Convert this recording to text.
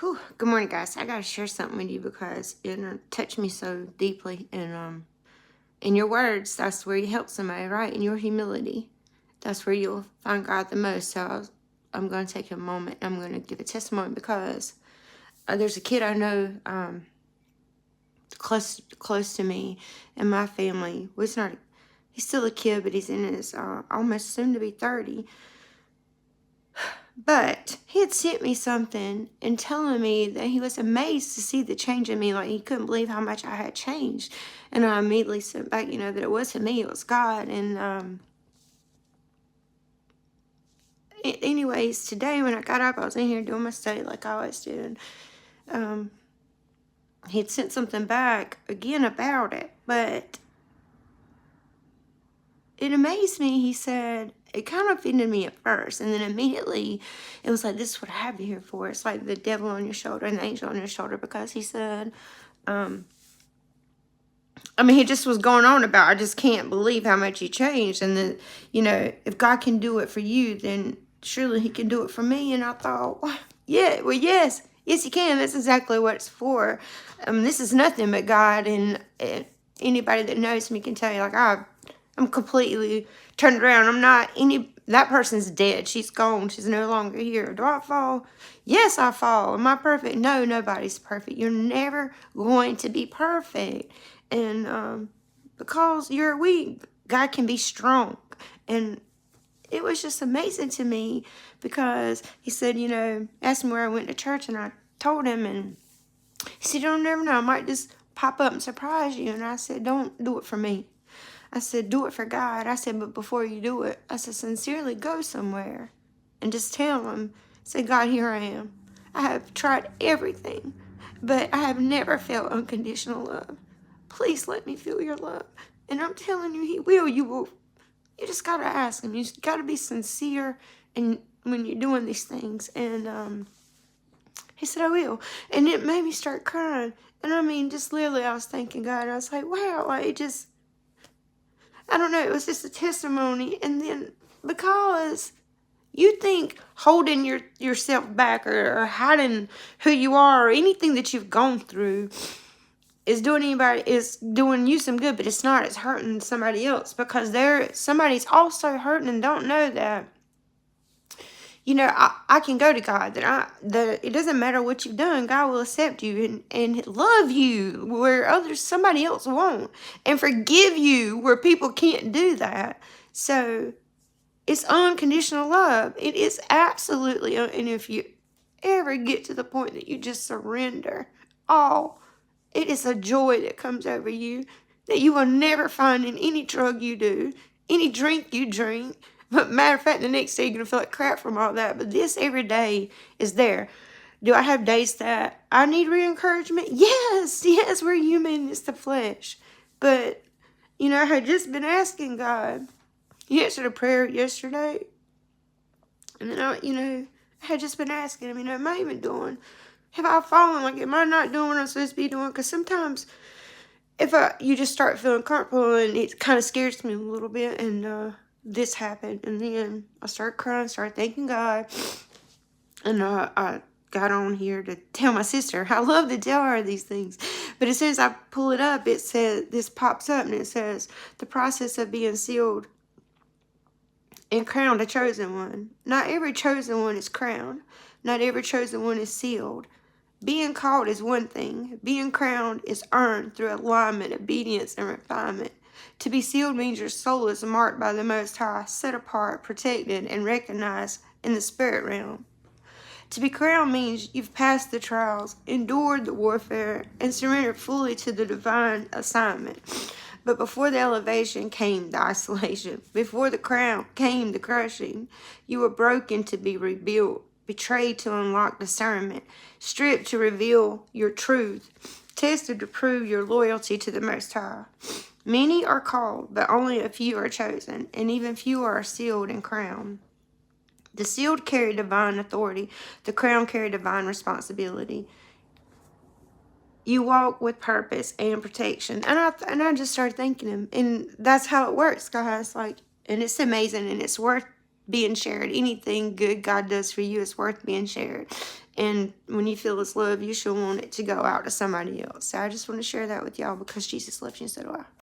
Whew, good morning, guys. I gotta share something with you because it touched me so deeply. And in your words, that's where you help somebody, right? In your humility, that's where you'll find God the most. I'm gonna take a moment. I'm gonna give a testimony because there's a kid I know close to me and my family. Well, it's not. He's still a kid, but he's in his almost soon to be 30. But he had sent me something and telling me that he was amazed to see the change in me. Like, he couldn't believe how much I had changed. And I immediately sent back, that it wasn't me, it was God. And anyways, today when I got up, I was in here doing my study like I always do. And he had sent something back again about it. But it amazed me. He said, it kind of offended me at first, and then immediately it was like, this is what I have you here for. It's like the devil on your shoulder and the angel on your shoulder, because he said, he just was going on about, I just can't believe how much you changed. And then, if God can do it for you, then surely he can do it for me. And I thought, yeah, well, yes, he can. That's exactly what it's for. This is nothing but God. And anybody that knows me can tell you, like, I'm completely turned around. That person's dead. She's gone. She's no longer here. Do I fall? Yes, I fall. Am I perfect? No, nobody's perfect. You're never going to be perfect. And because you're weak, God can be strong. And it was just amazing to me, because he said, asked me where I went to church, and I told him, and he said, you don't never know, I might just pop up and surprise you. And I said, don't do it for me. I said, do it for God. I said, but before you do it, I said, sincerely go somewhere and just tell him, say, God, here I am. I have tried everything, but I have never felt unconditional love. Please let me feel your love. And I'm telling you, he will. You just got to ask him. You got to be sincere when you're doing these things. And he said, I will. And it made me start crying. And just literally, I was thanking God. I was like, wow, I don't know, it was just a testimony. And then, because you think holding yourself back, or hiding who you are, or anything that you've gone through is doing you some good, but it's not. It's hurting somebody else, because somebody's also hurting and don't know that. I can go to God, that it doesn't matter what you've done, God will accept you and love you where somebody else won't, and forgive you where people can't do that. So it's unconditional love. It is absolutely, and if you ever get to the point that you just surrender all, it is a joy that comes over you that you will never find in any drug you do, any drink you drink. But matter of fact, the next day you're going to feel like crap from all that. But this every day is there. Do I have days that I need re-encouragement? Yes, we're human. It's the flesh. But, I had just been asking God. He answered a prayer yesterday. And then, I had just been asking him, am I even doing? Have I fallen? Like, am I not doing what I'm supposed to be doing? Because sometimes you just start feeling comfortable, and it kind of scares me a little bit. And this happened, and then I started crying, started thanking God, and I got on here to tell my sister. I love to tell her these things, but as soon as I pull it up, it says, this pops up, and it says, the process of being sealed and crowned a chosen one. Not every chosen one is crowned. Not every chosen one is sealed. Being called is one thing. Being crowned is earned through alignment, obedience, and refinement. To be sealed means your soul is marked by the Most High, set apart, protected, and recognized in the spirit realm. To be crowned means you've passed the trials, endured the warfare, and surrendered fully to the divine assignment. But before the elevation came the isolation. Before the crown came the crushing. You were broken to be rebuilt, betrayed to unlock discernment, stripped to reveal your truth, tested to prove your loyalty to the Most High. Many are called, but only a few are chosen, and even fewer are sealed and crowned. The sealed carry divine authority. The crown carry divine responsibility. You walk with purpose and protection. And I just started thanking him. And that's how it works, guys. And it's amazing, and it's worth being shared. Anything good God does for you is worth being shared. And when you feel His love, you should want it to go out to somebody else. So I just want to share that with y'all because Jesus loves you, and so do I.